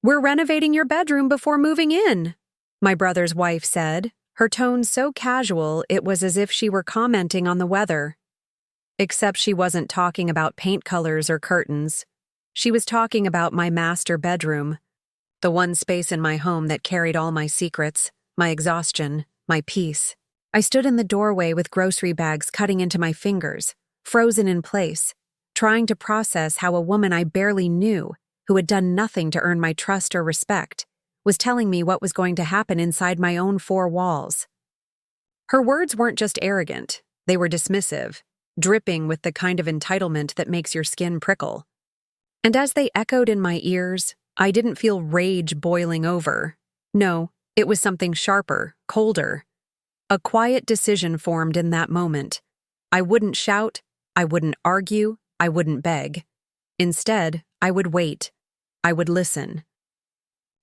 "We're renovating your bedroom before moving in," my brother's wife said, her tone so casual it was as if she were commenting on the weather. Except she wasn't talking about paint colors or curtains. She was talking about my master bedroom, the one space in my home that carried all my secrets, my exhaustion, my peace. I stood in the doorway with grocery bags cutting into my fingers, frozen in place, trying to process how a woman I barely knew, who had done nothing to earn my trust or respect, was telling me what was going to happen inside my own four walls. Her words weren't just arrogant, they were dismissive, dripping with the kind of entitlement that makes your skin prickle. And as they echoed in my ears, I didn't feel rage boiling over. No, it was something sharper, colder. A quiet decision formed in that moment. I wouldn't shout, I wouldn't argue, I wouldn't beg. Instead, I would wait. I would listen.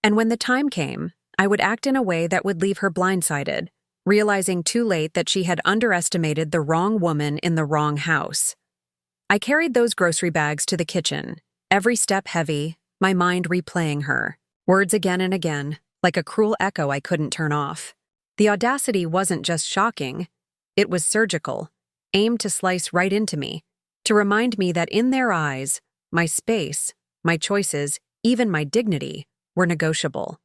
And when the time came, I would act in a way that would leave her blindsided, realizing too late that she had underestimated the wrong woman in the wrong house. I carried those grocery bags to the kitchen, every step heavy, my mind replaying her, words again and again, like a cruel echo I couldn't turn off. The audacity wasn't just shocking, it was surgical, aimed to slice right into me, to remind me that in their eyes, my space, my choices, even my dignity, were negotiable.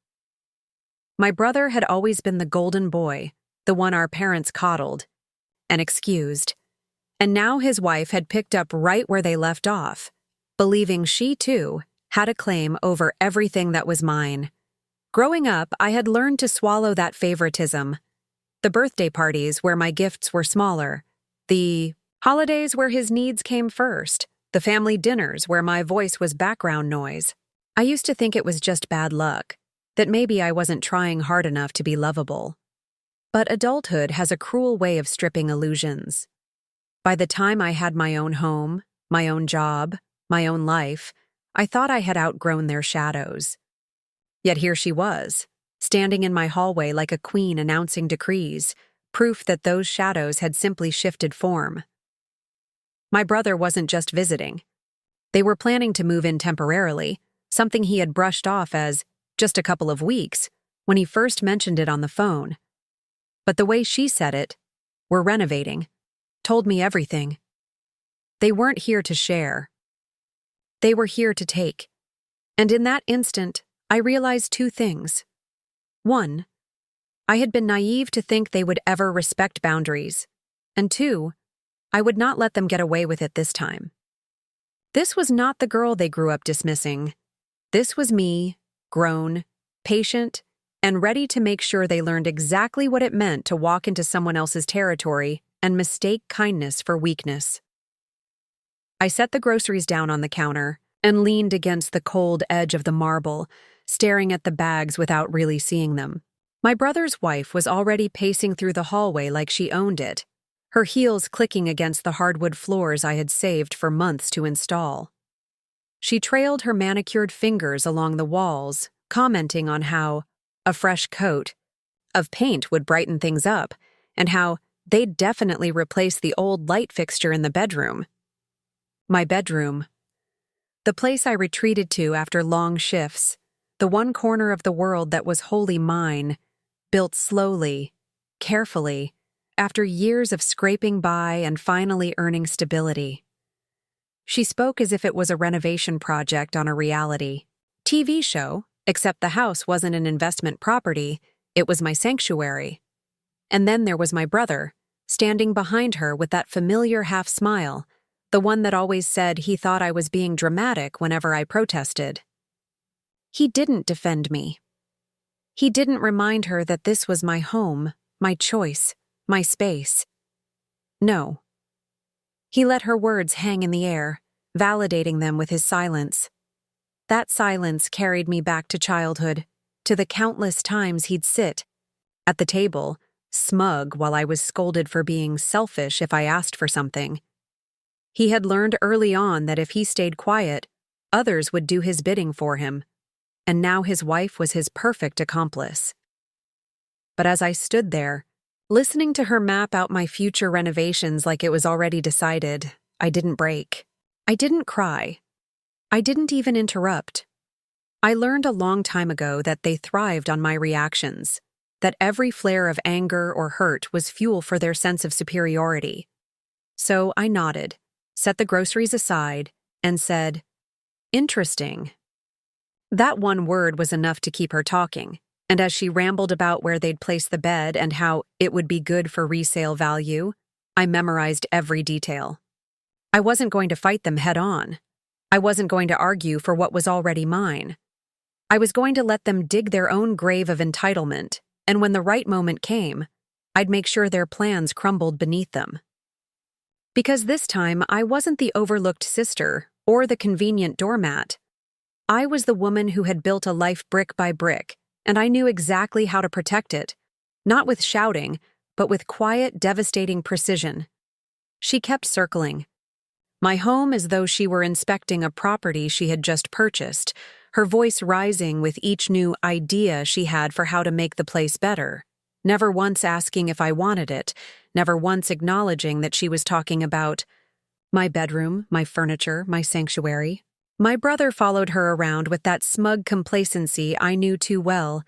My brother had always been the golden boy, the one our parents coddled and excused, and now his wife had picked up right where they left off, believing she, too, had a claim over everything that was mine. Growing up, I had learned to swallow that favoritism. The birthday parties where my gifts were smaller, the holidays where his needs came first, the family dinners where my voice was background noise. I used to think it was just bad luck, that maybe I wasn't trying hard enough to be lovable. But adulthood has a cruel way of stripping illusions. By the time I had my own home, my own job, my own life, I thought I had outgrown their shadows. Yet here she was, standing in my hallway like a queen announcing decrees, proof that those shadows had simply shifted form. My brother wasn't just visiting. They were planning to move in temporarily, something he had brushed off as just a couple of weeks when he first mentioned it on the phone. But the way she said it, "We're renovating," told me everything. They weren't here to share. They were here to take. And in that instant, I realized two things. One, I had been naive to think they would ever respect boundaries. And two, I would not let them get away with it this time. This was not the girl they grew up dismissing. This was me, grown, patient, and ready to make sure they learned exactly what it meant to walk into someone else's territory and mistake kindness for weakness. I set the groceries down on the counter and leaned against the cold edge of the marble, staring at the bags without really seeing them. My brother's wife was already pacing through the hallway like she owned it, her heels clicking against the hardwood floors I had saved for months to install. She trailed her manicured fingers along the walls, commenting on how a fresh coat of paint would brighten things up, and how they'd definitely replace the old light fixture in the bedroom. My bedroom. The place I retreated to after long shifts, the one corner of the world that was wholly mine, built slowly, carefully, after years of scraping by and finally earning stability. She spoke as if it was a renovation project on a reality TV show, except the house wasn't an investment property, it was my sanctuary. And then there was my brother, standing behind her with that familiar half-smile, the one that always said he thought I was being dramatic whenever I protested. He didn't defend me. He didn't remind her that this was my home, my choice, my space. No. He let her words hang in the air, validating them with his silence. That silence carried me back to childhood, to the countless times he'd sit at the table, smug while I was scolded for being selfish if I asked for something. He had learned early on that if he stayed quiet, others would do his bidding for him, and now his wife was his perfect accomplice. But as I stood there, listening to her map out my future renovations like it was already decided, I didn't break. I didn't cry. I didn't even interrupt. I learned a long time ago that they thrived on my reactions, that every flare of anger or hurt was fuel for their sense of superiority. So I nodded, set the groceries aside, and said, "Interesting." That one word was enough to keep her talking, and as she rambled about where they'd place the bed and how it would be good for resale value, I memorized every detail. I wasn't going to fight them head on. I wasn't going to argue for what was already mine. I was going to let them dig their own grave of entitlement, and when the right moment came, I'd make sure their plans crumbled beneath them. Because this time, I wasn't the overlooked sister or the convenient doormat. I was the woman who had built a life brick by brick, and I knew exactly how to protect it, not with shouting, but with quiet, devastating precision. She kept circling my home as though she were inspecting a property she had just purchased, her voice rising with each new idea she had for how to make the place better, never once asking if I wanted it, never once acknowledging that she was talking about my bedroom, my furniture, my sanctuary. My brother followed her around with that smug complacency I knew too well,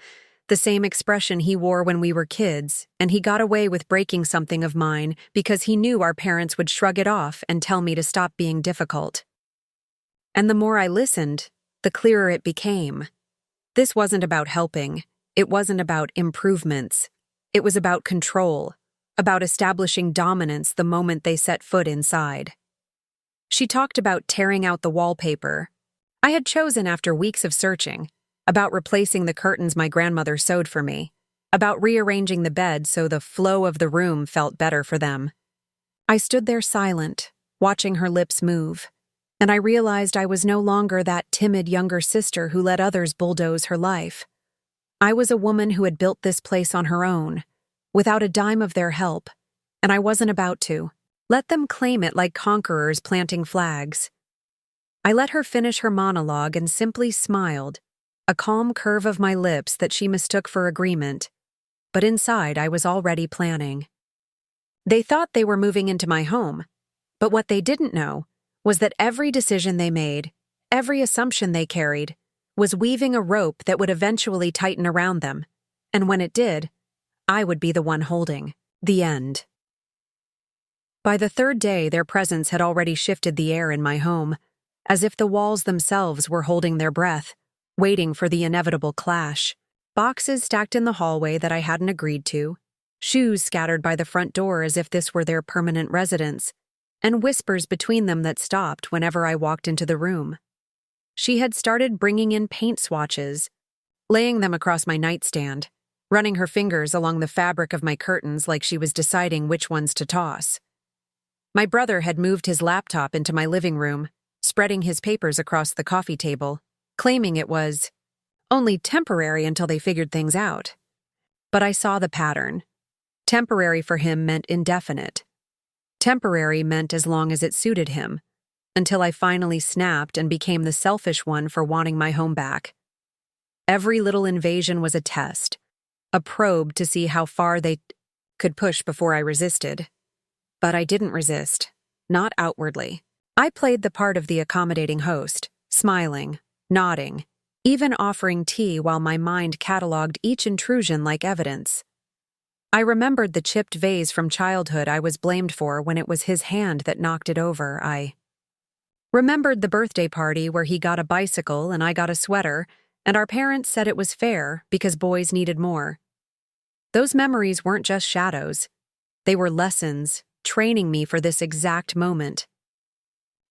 the same expression he wore when we were kids, and he got away with breaking something of mine because he knew our parents would shrug it off and tell me to stop being difficult. And the more I listened, the clearer it became. This wasn't about helping. It wasn't about improvements. It was about control, about establishing dominance the moment they set foot inside. She talked about tearing out the wallpaper I had chosen after weeks of searching, about replacing the curtains my grandmother sewed for me, about rearranging the bed so the flow of the room felt better for them. I stood there silent, watching her lips move, and I realized I was no longer that timid younger sister who let others bulldoze her life. I was a woman who had built this place on her own, without a dime of their help, and I wasn't about to. Let them claim it like conquerors planting flags. I let her finish her monologue and simply smiled, a calm curve of my lips that she mistook for agreement, but inside I was already planning. They thought they were moving into my home, but what they didn't know was that every decision they made, every assumption they carried, was weaving a rope that would eventually tighten around them, and when it did, I would be the one holding the end. By the third day, their presence had already shifted the air in my home, as if the walls themselves were holding their breath, waiting for the inevitable clash. Boxes stacked in the hallway that I hadn't agreed to, shoes scattered by the front door as if this were their permanent residence, and whispers between them that stopped whenever I walked into the room. She had started bringing in paint swatches, laying them across my nightstand, running her fingers along the fabric of my curtains like she was deciding which ones to toss. My brother had moved his laptop into my living room, spreading his papers across the coffee table, claiming it was only temporary until they figured things out. But I saw the pattern. Temporary for him meant indefinite. Temporary meant as long as it suited him, until I finally snapped and became the selfish one for wanting my home back. Every little invasion was a test, a probe to see how far they could push before I resisted. But I didn't resist, not outwardly. I played the part of the accommodating host, smiling, nodding, even offering tea while my mind cataloged each intrusion like evidence. I remembered the chipped vase from childhood I was blamed for when it was his hand that knocked it over. I remembered the birthday party where he got a bicycle and I got a sweater, and our parents said it was fair because boys needed more. Those memories weren't just shadows. They were lessons, training me for this exact moment.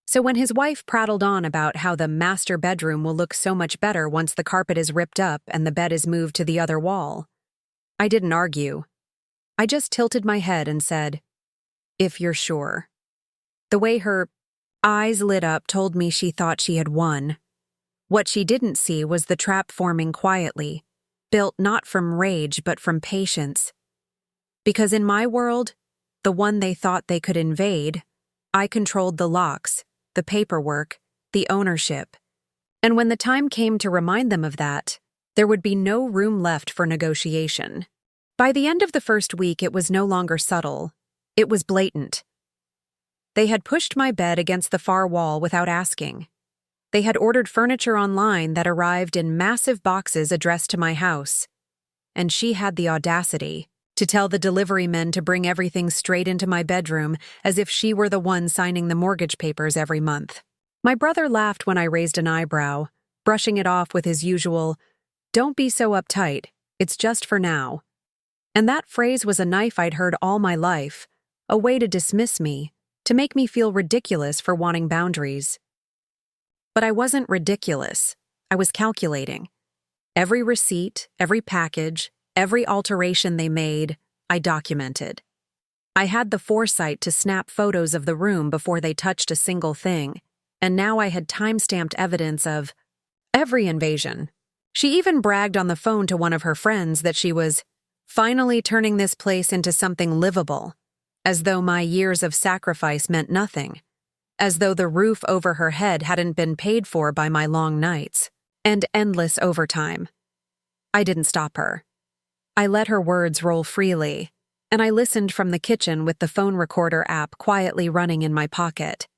So when his wife prattled on about how the master bedroom will look so much better once the carpet is ripped up and the bed is moved to the other wall, I didn't argue. I just tilted my head and said, "If you're sure." The way her eyes lit up told me she thought she had won. What she didn't see was the trap forming quietly, built not from rage but from patience. Because in my world, the one they thought they could invade, I controlled the locks, the paperwork, the ownership. And when the time came to remind them of that, there would be no room left for negotiation. By the end of the first week, it was no longer subtle. It was blatant. They had pushed my bed against the far wall without asking. They had ordered furniture online that arrived in massive boxes addressed to my house. And she had the audacity to tell the delivery men to bring everything straight into my bedroom as if she were the one signing the mortgage papers every month. My brother laughed when I raised an eyebrow, brushing it off with his usual, "Don't be so uptight, it's just for now." And that phrase was a knife I'd heard all my life, a way to dismiss me, to make me feel ridiculous for wanting boundaries. But I wasn't ridiculous. I was calculating. Every receipt, every package, every alteration they made, I documented. I had the foresight to snap photos of the room before they touched a single thing, and now I had time-stamped evidence of every invasion. She even bragged on the phone to one of her friends that she was finally turning this place into something livable, as though my years of sacrifice meant nothing, as though the roof over her head hadn't been paid for by my long nights and endless overtime. I didn't stop her. I let her words roll freely, and I listened from the kitchen with the phone recorder app quietly running in my pocket.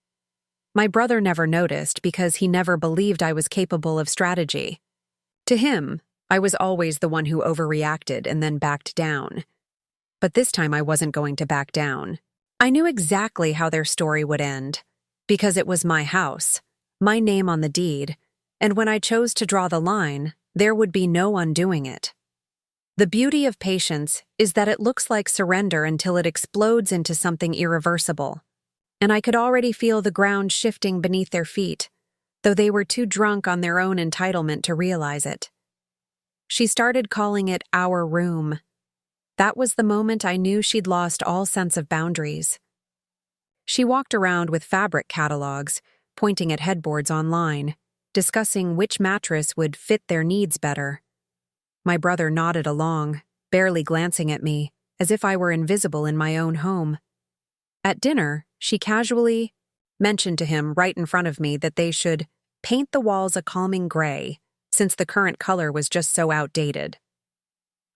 My brother never noticed because he never believed I was capable of strategy. To him, I was always the one who overreacted and then backed down. But this time I wasn't going to back down. I knew exactly how their story would end, because it was my house, my name on the deed, and when I chose to draw the line, there would be no undoing it. The beauty of patience is that it looks like surrender until it explodes into something irreversible. And I could already feel the ground shifting beneath their feet, though they were too drunk on their own entitlement to realize it. She started calling it our room. That was the moment I knew she'd lost all sense of boundaries. She walked around with fabric catalogs, pointing at headboards online, discussing which mattress would fit their needs better. My brother nodded along, barely glancing at me, as if I were invisible in my own home. At dinner, she casually mentioned to him right in front of me that they should paint the walls a calming gray, since the current color was just so outdated.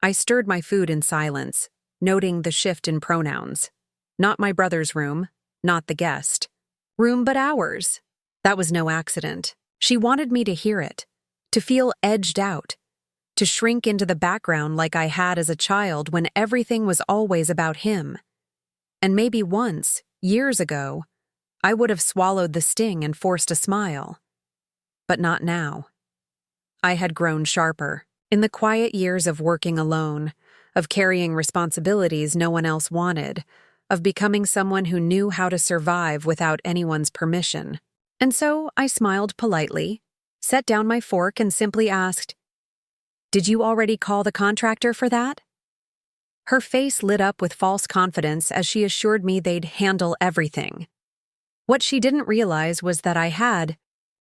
I stirred my food in silence, noting the shift in pronouns. Not my brother's room, not the guest. Room but ours. That was no accident. She wanted me to hear it, to feel edged out, to shrink into the background like I had as a child when everything was always about him. And maybe once, years ago, I would have swallowed the sting and forced a smile. But not now. I had grown sharper. In the quiet years of working alone, of carrying responsibilities no one else wanted, of becoming someone who knew how to survive without anyone's permission. And so I smiled politely, set down my fork and simply asked, "Did you already call the contractor for that?" Her face lit up with false confidence as she assured me they'd handle everything. What she didn't realize was that I had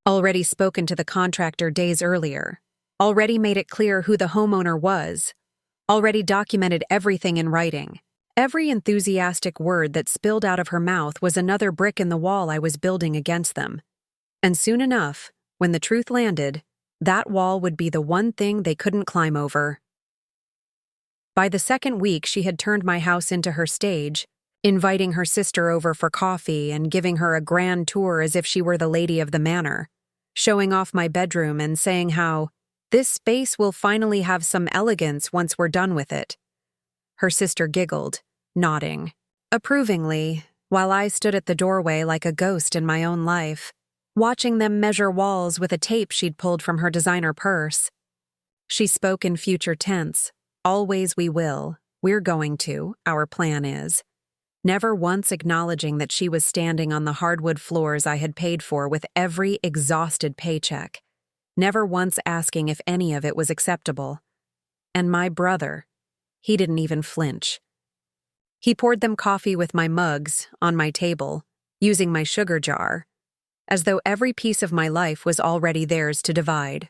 already spoken to the contractor days earlier, already made it clear who the homeowner was, already documented everything in writing. Every enthusiastic word that spilled out of her mouth was another brick in the wall I was building against them. And soon enough, when the truth landed, that wall would be the one thing they couldn't climb over. By the second week, she had turned my house into her stage, inviting her sister over for coffee and giving her a grand tour as if she were the lady of the manor, showing off my bedroom and saying how this space will finally have some elegance once we're done with it. Her sister giggled, nodding approvingly, while I stood at the doorway like a ghost in my own life, watching them measure walls with a tape she'd pulled from her designer purse. She spoke in future tense. Always we will, we're going to, our plan is. Never once acknowledging that she was standing on the hardwood floors I had paid for with every exhausted paycheck. Never once asking if any of it was acceptable. And my brother, he didn't even flinch. He poured them coffee with my mugs on my table, using my sugar jar, as though every piece of my life was already theirs to divide.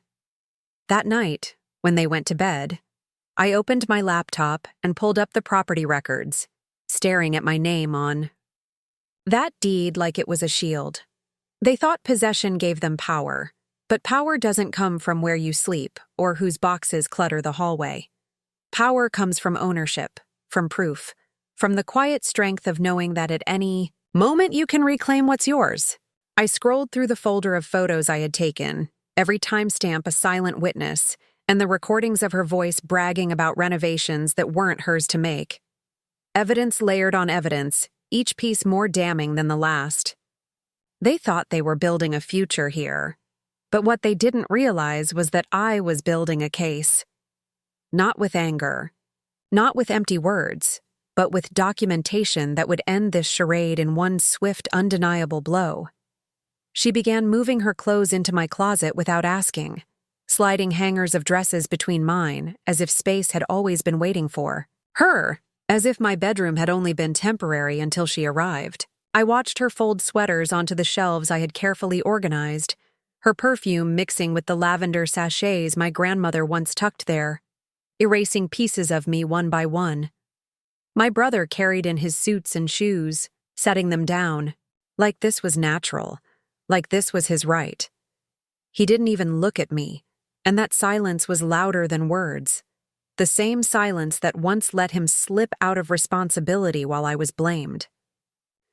That night, when they went to bed, I opened my laptop and pulled up the property records, staring at my name on that deed like it was a shield. They thought possession gave them power, but power doesn't come from where you sleep or whose boxes clutter the hallway. Power comes from ownership, from proof, from the quiet strength of knowing that at any moment you can reclaim what's yours. I scrolled through the folder of photos I had taken, every timestamp a silent witness, and the recordings of her voice bragging about renovations that weren't hers to make. Evidence layered on evidence, each piece more damning than the last. They thought they were building a future here, but what they didn't realize was that I was building a case. Not with anger, not with empty words, but with documentation that would end this charade in one swift, undeniable blow. She began moving her clothes into my closet without asking, sliding hangers of dresses between mine, as if space had always been waiting for her, as if my bedroom had only been temporary until she arrived. I watched her fold sweaters onto the shelves I had carefully organized, her perfume mixing with the lavender sachets my grandmother once tucked there, erasing pieces of me one by one. My brother carried in his suits and shoes, setting them down, like this was natural, like this was his right. He didn't even look at me, and that silence was louder than words. The same silence that once let him slip out of responsibility while I was blamed.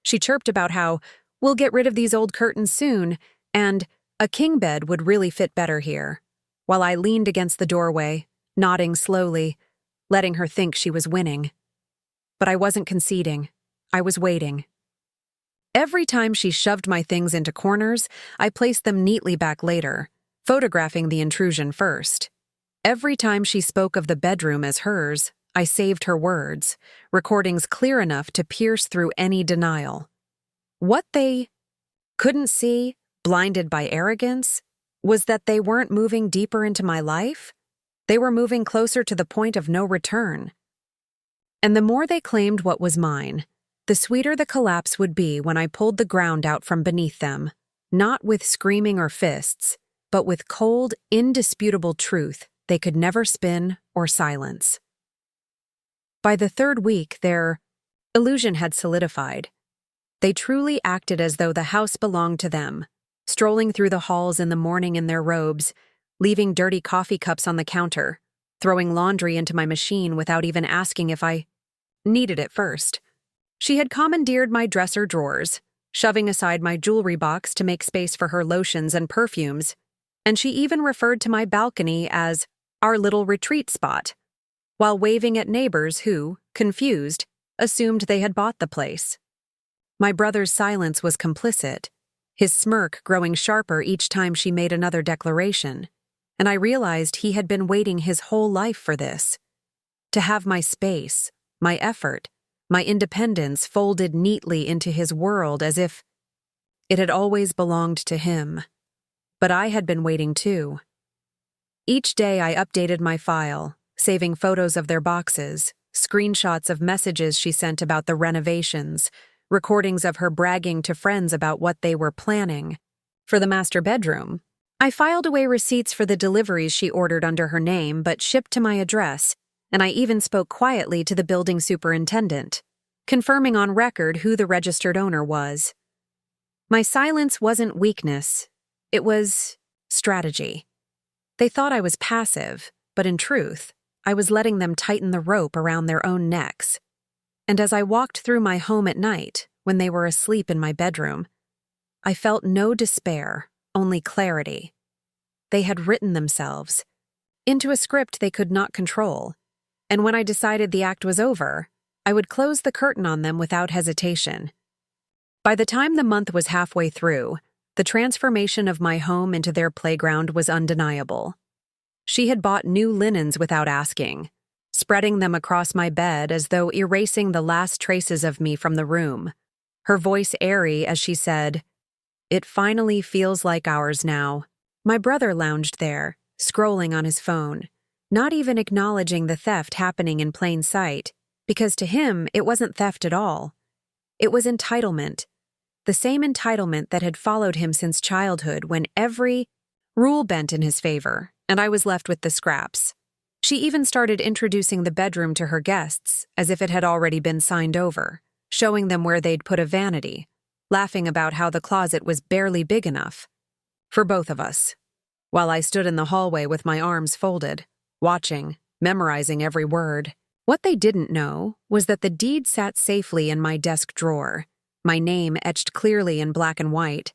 She chirped about how, "We'll get rid of these old curtains soon," and "a king bed would really fit better here," while I leaned against the doorway, nodding slowly, letting her think she was winning. But I wasn't conceding. I was waiting. Every time she shoved my things into corners, I placed them neatly back later, photographing the intrusion first. Every time she spoke of the bedroom as hers, I saved her words, recordings clear enough to pierce through any denial. What they couldn't see, blinded by arrogance, was that they weren't moving deeper into my life. They were moving closer to the point of no return. And the more they claimed what was mine, the sweeter the collapse would be when I pulled the ground out from beneath them, not with screaming or fists, but with cold, indisputable truth they could never spin or silence. By the third week, their illusion had solidified. They truly acted as though the house belonged to them, strolling through the halls in the morning in their robes, leaving dirty coffee cups on the counter, throwing laundry into my machine without even asking if I needed it first. She had commandeered my dresser drawers, shoving aside my jewelry box to make space for her lotions and perfumes, and she even referred to my balcony as our little retreat spot, while waving at neighbors who, confused, assumed they had bought the place. My brother's silence was complicit, his smirk growing sharper each time she made another declaration, and I realized he had been waiting his whole life for this. To have my space, my effort, my independence folded neatly into his world as if it had always belonged to him. But I had been waiting too. Each day I updated my file, saving photos of their boxes, screenshots of messages she sent about the renovations, recordings of her bragging to friends about what they were planning. For the master bedroom, I filed away receipts for the deliveries she ordered under her name but shipped to my address, and I even spoke quietly to the building superintendent, confirming on record who the registered owner was. My silence wasn't weakness, it was strategy. They thought I was passive, but in truth, I was letting them tighten the rope around their own necks. And as I walked through my home at night, when they were asleep in my bedroom, I felt no despair, only clarity. They had written themselves into a script they could not control, and when I decided the act was over, I would close the curtain on them without hesitation. By the time the month was halfway through, the transformation of my home into their playground was undeniable. She had bought new linens without asking, spreading them across my bed as though erasing the last traces of me from the room, her voice airy as she said, "It finally feels like ours now." My brother lounged there, scrolling on his phone, not even acknowledging the theft happening in plain sight, because to him it wasn't theft at all. It was entitlement, the same entitlement that had followed him since childhood when every rule bent in his favor, and I was left with the scraps. She even started introducing the bedroom to her guests as if it had already been signed over, showing them where they'd put a vanity, laughing about how the closet was barely big enough for both of us, while I stood in the hallway with my arms folded, watching, memorizing every word. What they didn't know was that the deed sat safely in my desk drawer, my name etched clearly in black and white,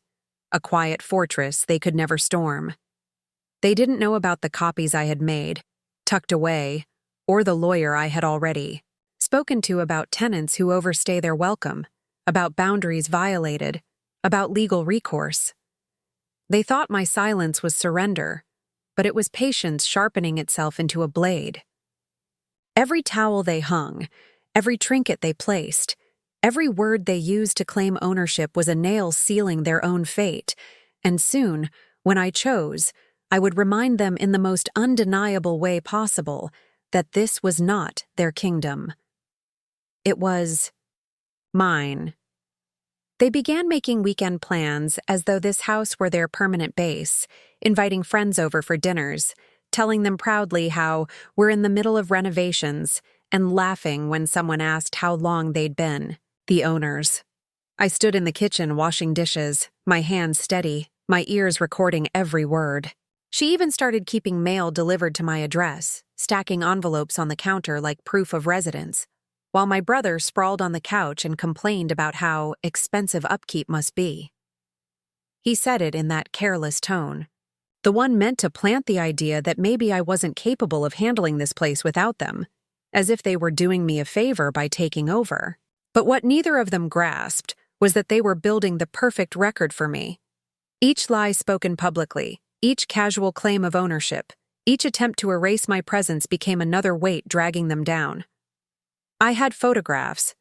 a quiet fortress they could never storm. They didn't know about the copies I had made, tucked away, or the lawyer I had already spoken to about tenants who overstay their welcome, about boundaries violated, about legal recourse. They thought my silence was surrender, but it was patience sharpening itself into a blade. Every towel they hung, every trinket they placed, every word they used to claim ownership was a nail sealing their own fate, and soon, when I chose, I would remind them in the most undeniable way possible that this was not their kingdom. It was mine. They began making weekend plans as though this house were their permanent base, inviting friends over for dinners, telling them proudly how we're in the middle of renovations, and laughing when someone asked how long they'd been, the owners. I stood in the kitchen washing dishes, my hands steady, my ears recording every word. She even started keeping mail delivered to my address, stacking envelopes on the counter like proof of residence, while my brother sprawled on the couch and complained about how expensive upkeep must be. He said it in that careless tone, the one meant to plant the idea that maybe I wasn't capable of handling this place without them, as if they were doing me a favor by taking over. But what neither of them grasped was that they were building the perfect record for me. Each lie spoken publicly, each casual claim of ownership, each attempt to erase my presence became another weight dragging them down. I had photographs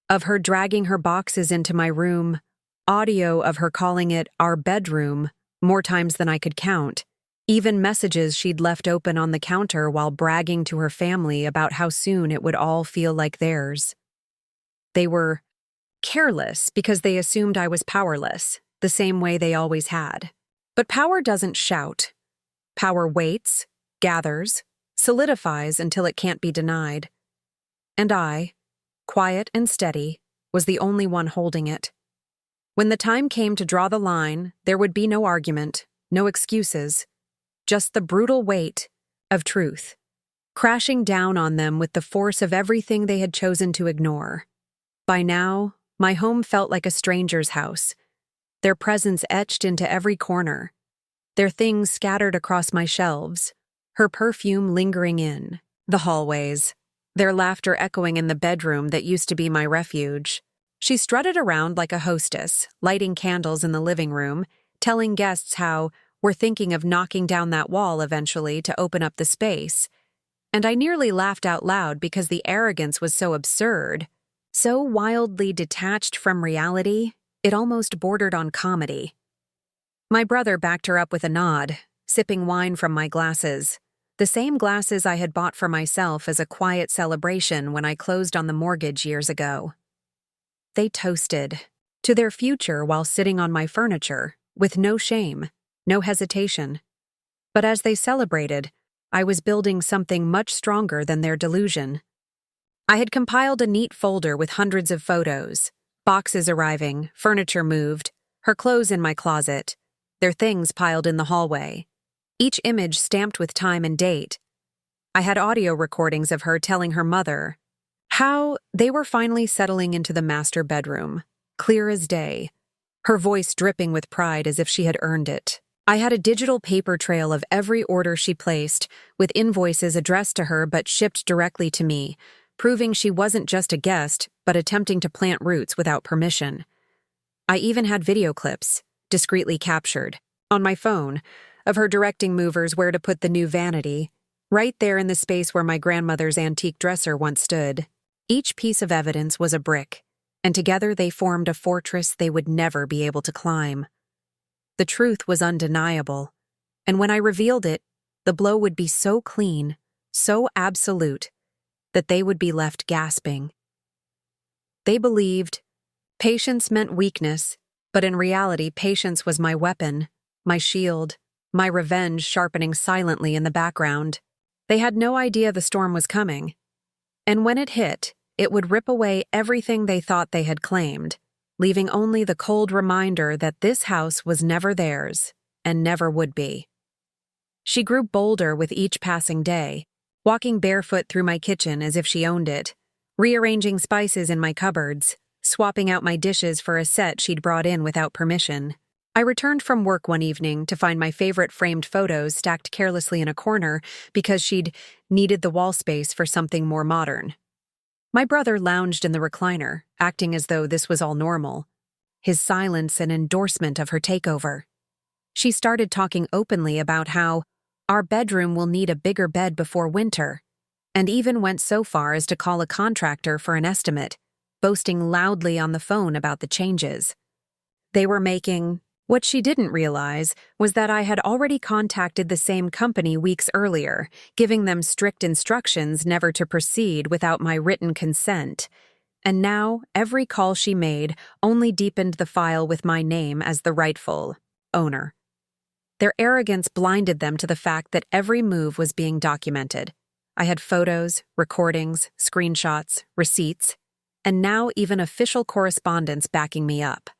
of her dragging her boxes into my room, audio of her calling it our bedroom more times than I could count, even messages she'd left open on the counter while bragging to her family about how soon it would all feel like theirs. They were careless because they assumed I was powerless, the same way they always had. But power doesn't shout. Power waits, gathers, solidifies until it can't be denied. And I, quiet and steady, was the only one holding it. When the time came to draw the line, there would be no argument, no excuses, just the brutal weight of truth, crashing down on them with the force of everything they had chosen to ignore. By now, my home felt like a stranger's house, their presence etched into every corner, their things scattered across my shelves, her perfume lingering in the hallways, their laughter echoing in the bedroom that used to be my refuge. She strutted around like a hostess, lighting candles in the living room, telling guests how we're thinking of knocking down that wall eventually to open up the space. And I nearly laughed out loud because the arrogance was so absurd, so wildly detached from reality, it almost bordered on comedy. My brother backed her up with a nod, sipping wine from my glasses, the same glasses I had bought for myself as a quiet celebration when I closed on the mortgage years ago. They toasted to their future while sitting on my furniture, with no shame, no hesitation. But as they celebrated, I was building something much stronger than their delusion. I had compiled a neat folder with hundreds of photos, boxes arriving, furniture moved, her clothes in my closet, their things piled in the hallway, each image stamped with time and date. I had audio recordings of her telling her mother how they were finally settling into the master bedroom, clear as day, her voice dripping with pride as if she had earned it. I had a digital paper trail of every order she placed, with invoices addressed to her but shipped directly to me, proving she wasn't just a guest, but attempting to plant roots without permission. I even had video clips, discreetly captured, on my phone, of her directing movers where to put the new vanity, right there in the space where my grandmother's antique dresser once stood. Each piece of evidence was a brick, and together they formed a fortress they would never be able to climb. The truth was undeniable, and when I revealed it, the blow would be so clean, so absolute, that they would be left gasping. They believed patience meant weakness, but in reality patience was my weapon, my shield, my revenge sharpening silently in the background. They had no idea the storm was coming. And when it hit, it would rip away everything they thought they had claimed, leaving only the cold reminder that this house was never theirs and never would be. She grew bolder with each passing day, walking barefoot through my kitchen as if she owned it, rearranging spices in my cupboards, swapping out my dishes for a set she'd brought in without permission. I returned from work one evening to find my favorite framed photos stacked carelessly in a corner because she'd needed the wall space for something more modern. My brother lounged in the recliner, acting as though this was all normal, his silence an endorsement of her takeover. She started talking openly about how our bedroom will need a bigger bed before winter, and even went so far as to call a contractor for an estimate, boasting loudly on the phone about the changes they were making. What she didn't realize was that I had already contacted the same company weeks earlier, giving them strict instructions never to proceed without my written consent. And now, every call she made only deepened the file with my name as the rightful owner. Their arrogance blinded them to the fact that every move was being documented. I had photos, recordings, screenshots, receipts, and now even official correspondence backing me up.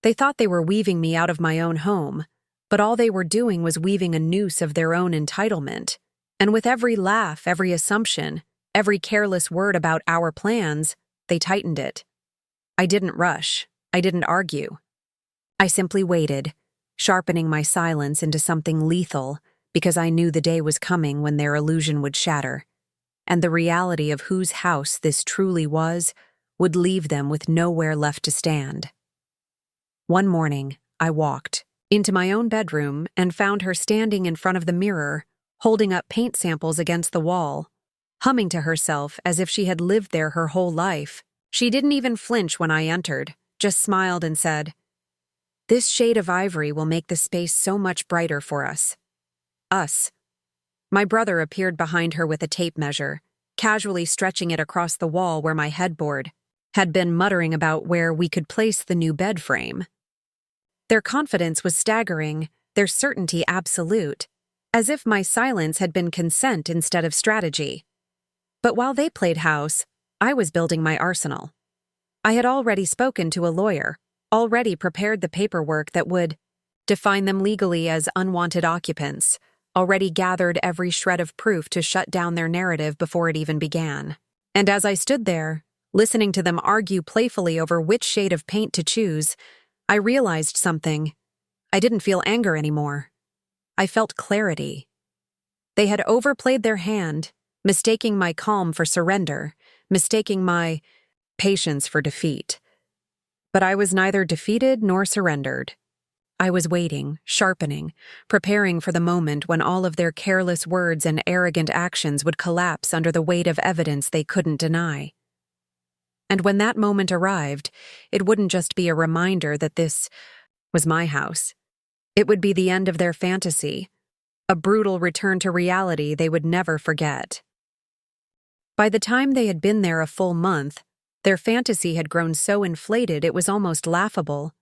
They thought they were weaving me out of my own home, but all they were doing was weaving a noose of their own entitlement. And with every laugh, every assumption, every careless word about our plans, they tightened it. I didn't rush. I didn't argue. I simply waited, sharpening my silence into something lethal because I knew the day was coming when their illusion would shatter, and the reality of whose house this truly was would leave them with nowhere left to stand. One morning, I walked into my own bedroom and found her standing in front of the mirror, holding up paint samples against the wall, humming to herself as if she had lived there her whole life. She didn't even flinch when I entered, just smiled and said, "This shade of ivory will make the space so much brighter for us." Us. My brother appeared behind her with a tape measure, casually stretching it across the wall where my headboard had been, muttering about where we could place the new bed frame. Their confidence was staggering, their certainty absolute, as if my silence had been consent instead of strategy. But while they played house, I was building my arsenal. I had already spoken to a lawyer, already prepared the paperwork that would define them legally as unwanted occupants, already gathered every shred of proof to shut down their narrative before it even began. And as I stood there, listening to them argue playfully over which shade of paint to choose, I realized something. I didn't feel anger anymore. I felt clarity. They had overplayed their hand, mistaking my calm for surrender, mistaking my patience for defeat. But I was neither defeated nor surrendered. I was waiting, sharpening, preparing for the moment when all of their careless words and arrogant actions would collapse under the weight of evidence they couldn't deny. And when that moment arrived, it wouldn't just be a reminder that this was my house. It would be the end of their fantasy, a brutal return to reality they would never forget. By the time they had been there a full month, their fantasy had grown so inflated it was almost laughable.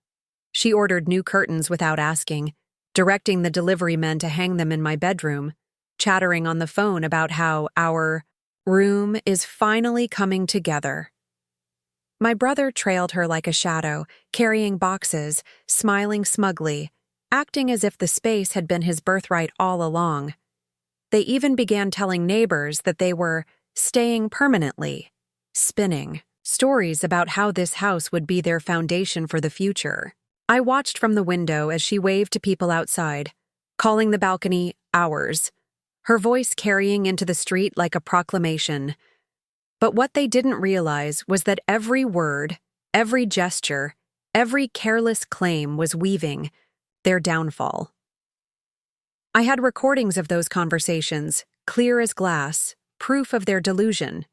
She ordered new curtains without asking, directing the delivery men to hang them in my bedroom, chattering on the phone about how our room is finally coming together. My brother trailed her like a shadow, carrying boxes, smiling smugly, acting as if the space had been his birthright all along. They even began telling neighbors that they were staying permanently, spinning stories about how this house would be their foundation for the future. I watched from the window as she waved to people outside, calling the balcony ours, her voice carrying into the street like a proclamation. But what they didn't realize was that every word, every gesture, every careless claim was weaving their downfall. I had recordings of those conversations, clear as glass, proof of their delusion.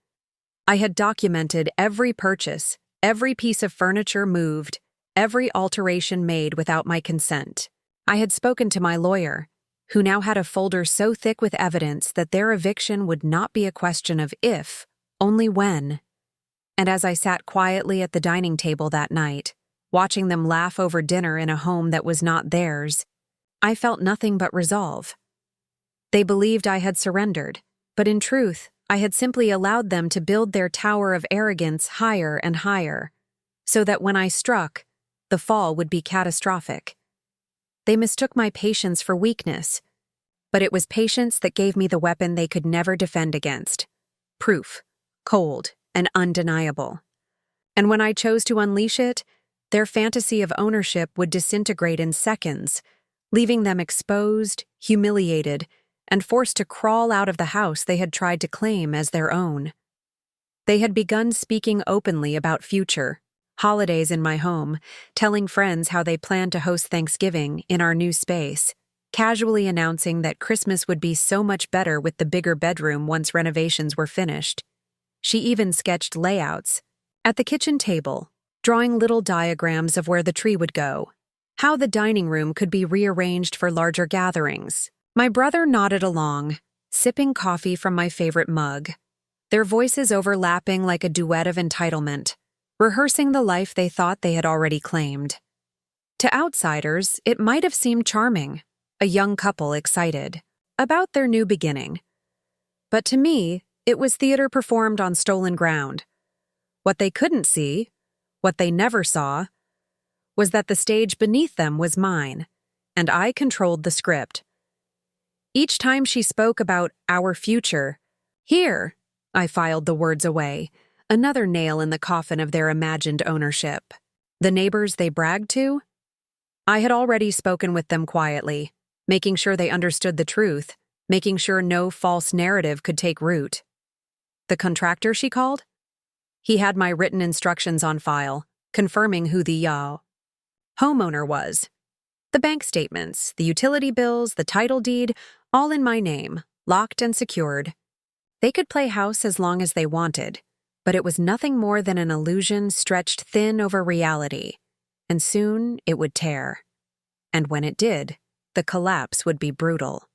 I had documented every purchase, every piece of furniture moved, every alteration made without my consent. I had spoken to my lawyer, who now had a folder so thick with evidence that their eviction would not be a question of if, only when. And as I sat quietly at the dining table that night, watching them laugh over dinner in a home that was not theirs, I felt nothing but resolve. They believed I had surrendered, but in truth, I had simply allowed them to build their tower of arrogance higher and higher, so that when I struck, the fall would be catastrophic. They mistook my patience for weakness, but it was patience that gave me the weapon they could never defend against. Proof, cold and undeniable. And when I chose to unleash it, their fantasy of ownership would disintegrate in seconds, leaving them exposed, humiliated, and forced to crawl out of the house they had tried to claim as their own. They had begun speaking openly about future holidays in my home, telling friends how they planned to host Thanksgiving in our new space, casually announcing that Christmas would be so much better with the bigger bedroom once renovations were finished. She even sketched layouts at the kitchen table, drawing little diagrams of where the tree would go, how the dining room could be rearranged for larger gatherings. My brother nodded along, sipping coffee from my favorite mug, their voices overlapping like a duet of entitlement, rehearsing the life they thought they had already claimed. To outsiders, it might have seemed charming, a young couple excited about their new beginning. But to me, it was theater performed on stolen ground. What they couldn't see, what they never saw, was that the stage beneath them was mine, and I controlled the script. Each time she spoke about our future, "Here," I filed the words away, another nail in the coffin of their imagined ownership. The neighbors they bragged to? I had already spoken with them quietly, making sure they understood the truth, making sure no false narrative could take root. The contractor she called? He had my written instructions on file, confirming who the homeowner was. The bank statements, the utility bills, the title deed, all in my name, locked and secured. They could play house as long as they wanted, but it was nothing more than an illusion stretched thin over reality, and soon it would tear. And when it did, the collapse would be brutal.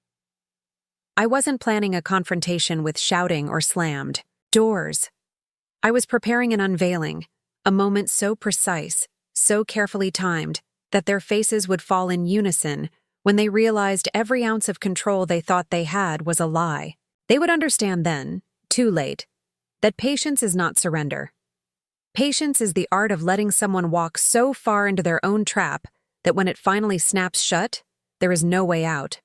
I wasn't planning a confrontation with shouting or slammed doors. I was preparing an unveiling, a moment so precise, so carefully timed, that their faces would fall in unison when they realized every ounce of control they thought they had was a lie. They would understand then, too late, that patience is not surrender. Patience is the art of letting someone walk so far into their own trap that when it finally snaps shut, there is no way out.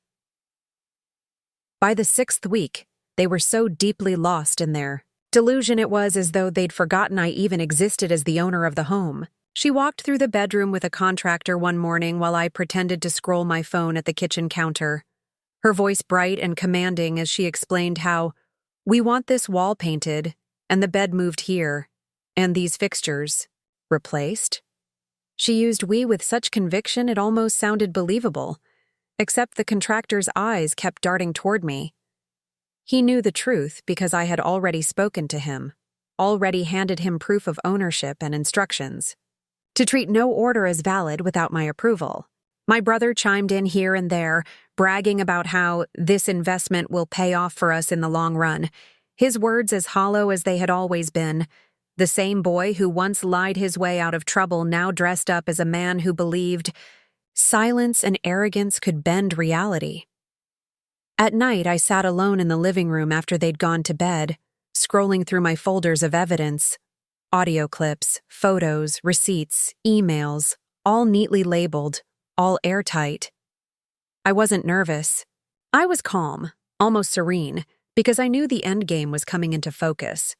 By the 6th week, they were so deeply lost in their delusion it was as though they'd forgotten I even existed as the owner of the home. She walked through the bedroom with a contractor one morning while I pretended to scroll my phone at the kitchen counter, her voice bright and commanding as she explained how, "We want this wall painted, and the bed moved here, and these fixtures replaced." She used "we" with such conviction it almost sounded believable, except the contractor's eyes kept darting toward me. He knew the truth because I had already spoken to him, already handed him proof of ownership and instructions to treat no order as valid without my approval. My brother chimed in here and there, bragging about how this investment will pay off for us in the long run, his words as hollow as they had always been. The same boy who once lied his way out of trouble now dressed up as a man who believed silence and arrogance could bend reality. At night, I sat alone in the living room after they'd gone to bed, scrolling through my folders of evidence, audio clips, photos, receipts, emails, all neatly labeled, all airtight. I wasn't nervous. I was calm, almost serene, because I knew the endgame was coming into focus.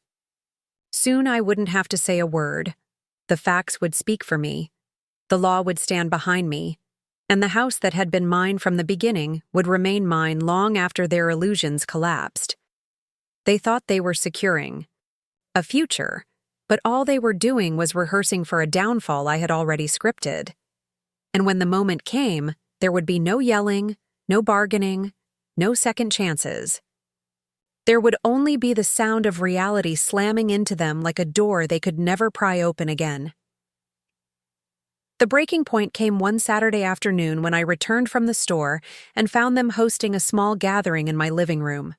Soon I wouldn't have to say a word. The facts would speak for me. The law would stand behind me, and the house that had been mine from the beginning would remain mine long after their illusions collapsed. They thought they were securing a future, but all they were doing was rehearsing for a downfall I had already scripted. And when the moment came, there would be no yelling, no bargaining, no second chances. There would only be the sound of reality slamming into them like a door they could never pry open again. The breaking point came one Saturday afternoon when I returned from the store and found them hosting a small gathering in my living room.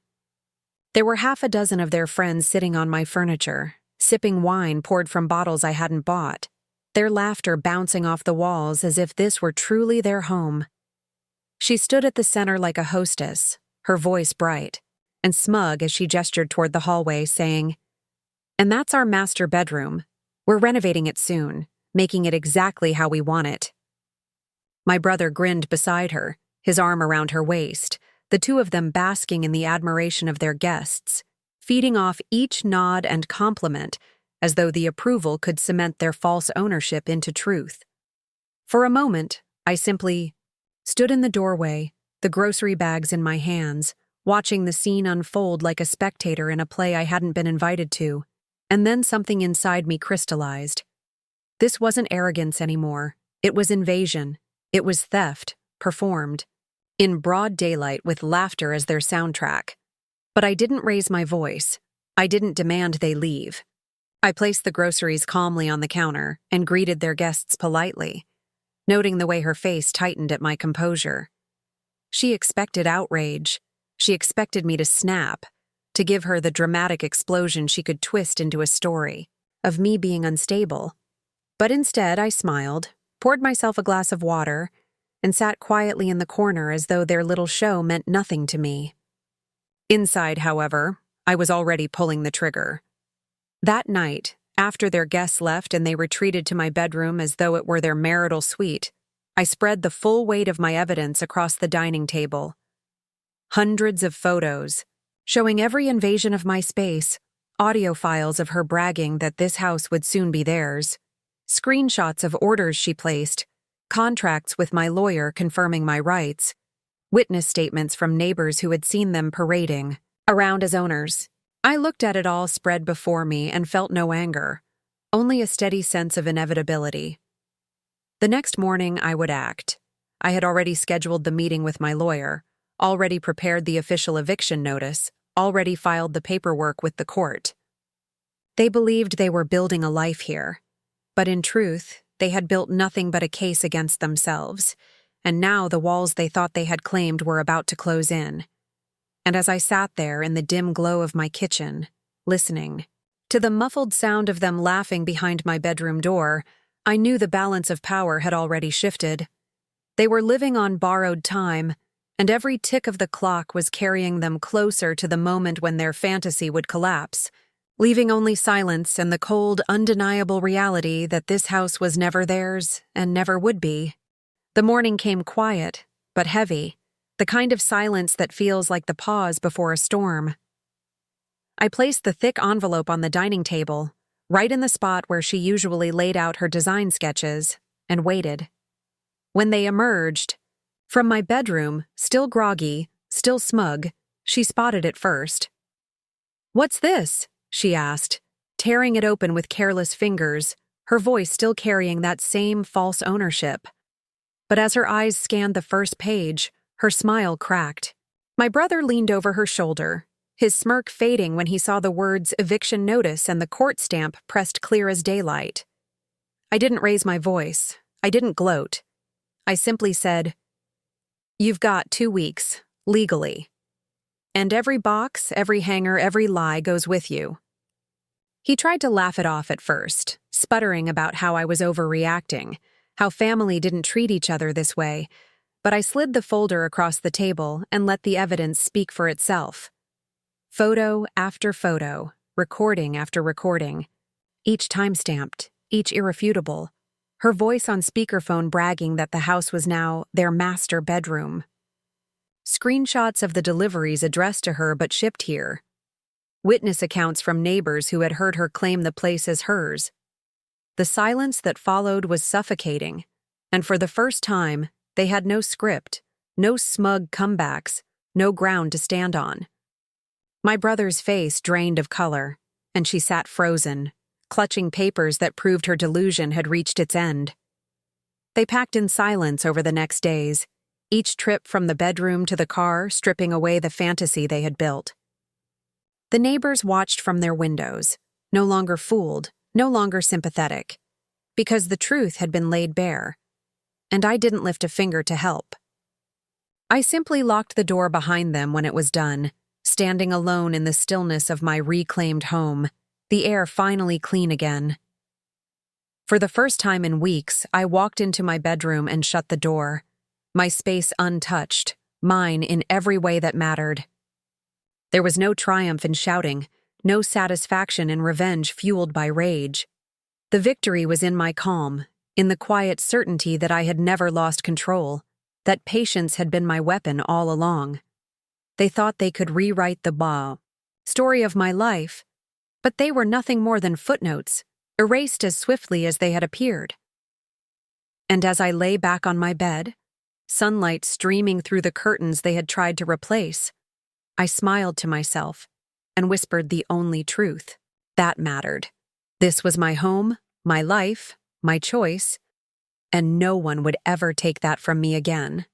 There were half a dozen of their friends sitting on my furniture, sipping wine poured from bottles I hadn't bought, their laughter bouncing off the walls as if this were truly their home. She stood at the center like a hostess, her voice bright and smug as she gestured toward the hallway, saying, "And that's our master bedroom. We're renovating it soon, making it exactly how we want it." My brother grinned beside her, his arm around her waist, the two of them basking in the admiration of their guests, feeding off each nod and compliment as though the approval could cement their false ownership into truth. For a moment, I simply stood in the doorway, the grocery bags in my hands, watching the scene unfold like a spectator in a play I hadn't been invited to, and then something inside me crystallized. This wasn't arrogance anymore. It was invasion. It was theft, performed, in broad daylight with laughter as their soundtrack. But I didn't raise my voice. I didn't demand they leave. I placed the groceries calmly on the counter and greeted their guests politely, noting the way her face tightened at my composure. She expected outrage. She expected me to snap, to give her the dramatic explosion she could twist into a story of me being unstable. But instead, I smiled, poured myself a glass of water, and sat quietly in the corner as though their little show meant nothing to me. Inside, however, I was already pulling the trigger. That night, after their guests left and they retreated to my bedroom as though it were their marital suite, I spread the full weight of my evidence across the dining table. Hundreds of photos, showing every invasion of my space, audio files of her bragging that this house would soon be theirs, screenshots of orders she placed, contracts with my lawyer confirming my rights, witness statements from neighbors who had seen them parading around as owners. I looked at it all spread before me and felt no anger, only a steady sense of inevitability. The next morning, I would act. I had already scheduled the meeting with my lawyer, already prepared the official eviction notice, already filed the paperwork with the court. They believed they were building a life here, but in truth, they had built nothing but a case against themselves, and now the walls they thought they had claimed were about to close in. And as I sat there in the dim glow of my kitchen, listening to the muffled sound of them laughing behind my bedroom door, I knew the balance of power had already shifted. They were living on borrowed time, and every tick of the clock was carrying them closer to the moment when their fantasy would collapse, leaving only silence and the cold, undeniable reality that this house was never theirs and never would be. The morning came quiet, but heavy, the kind of silence that feels like the pause before a storm. I placed the thick envelope on the dining table, right in the spot where she usually laid out her design sketches, and waited. When they emerged, from my bedroom, still groggy, still smug, she spotted it first. "What's this?" she asked, tearing it open with careless fingers, her voice still carrying that same false ownership. But as her eyes scanned the first page, her smile cracked. My brother leaned over her shoulder, his smirk fading when he saw the words eviction notice and the court stamp pressed clear as daylight. I didn't raise my voice. I didn't gloat. I simply said, "You've got 2 weeks, legally. And every box, every hanger, every lie goes with you." He tried to laugh it off at first, sputtering about how I was overreacting, how family didn't treat each other this way, but I slid the folder across the table and let the evidence speak for itself. Photo after photo, recording after recording, each time-stamped, each irrefutable, her voice on speakerphone bragging that the house was now their master bedroom. Screenshots of the deliveries addressed to her but shipped here. Witness accounts from neighbors who had heard her claim the place as hers. The silence that followed was suffocating, and for the first time, they had no script, no smug comebacks, no ground to stand on. My brother's face drained of color, and she sat frozen, clutching papers that proved her delusion had reached its end. They packed in silence over the next days, each trip from the bedroom to the car stripping away the fantasy they had built. The neighbors watched from their windows, no longer fooled, no longer sympathetic, because the truth had been laid bare, and I didn't lift a finger to help. I simply locked the door behind them when it was done, standing alone in the stillness of my reclaimed home, the air finally clean again. For the first time in weeks, I walked into my bedroom and shut the door, my space untouched, mine in every way that mattered. There was no triumph in shouting, no satisfaction in revenge fueled by rage. The victory was in my calm, in the quiet certainty that I had never lost control, that patience had been my weapon all along. They thought they could rewrite the story of my life, but they were nothing more than footnotes, erased as swiftly as they had appeared. And as I lay back on my bed, sunlight streaming through the curtains they had tried to replace, I smiled to myself and whispered the only truth that mattered. This was my home, my life, my choice, and no one would ever take that from me again.